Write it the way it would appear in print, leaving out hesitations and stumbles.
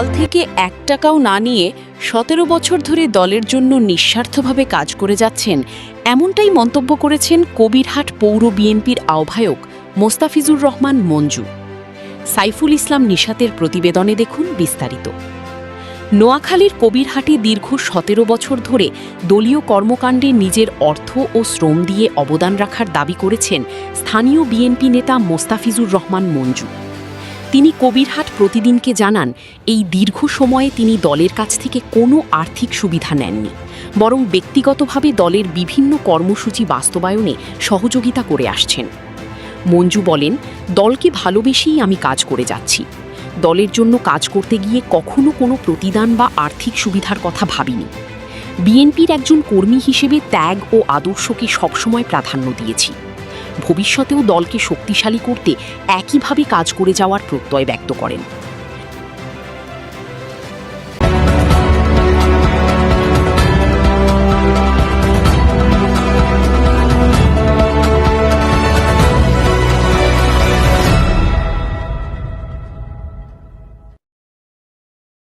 দল থেকে ১ টাকাও না নিয়ে ১৭ বছর ধরে দলের জন্য নিঃস্বার্থভাবে কাজ করে যাচ্ছেন, এমনটাই মন্তব্য করেছেন কবিরহাট পৌর বিএনপির আহ্বায়ক মোস্তাফিজুর রহমান মঞ্জু। সাইফুল ইসলাম নিশাতের প্রতিবেদনে দেখুন বিস্তারিত। নোয়াখালীর কবিরহাটে দীর্ঘ ১৭ বছর ধরে দলীয় কর্মকাণ্ডে নিজের অর্থ ও শ্রম দিয়ে অবদান রাখার দাবি করেছেন স্থানীয় বিএনপি নেতা মোস্তাফিজুর রহমান মঞ্জু। তিনি কবিরহাট প্রতিদিনকে জানান, এই দীর্ঘ সময়ে তিনি দলের কাছ থেকে কোনো আর্থিক সুবিধা নেননি, বরং ব্যক্তিগতভাবে দলের বিভিন্ন কর্মসূচি বাস্তবায়নে সহযোগিতা করে আসছেন। মঞ্জু বলেন, দলকে ভালোবেসেই আমি কাজ করে যাচ্ছি। দলের জন্য কাজ করতে গিয়ে কখনো কোনো প্রতিদান বা আর্থিক সুবিধার কথা ভাবিনি। বিএনপির একজন কর্মী হিসেবে ত্যাগ ও আদর্শকে সবসময় প্রাধান্য দিয়েছি। ভবিষ্যতেও দলকে শক্তিশালী করতে একইভাবে কাজ করে যাওয়ার প্রত্যয় ব্যক্ত করেন।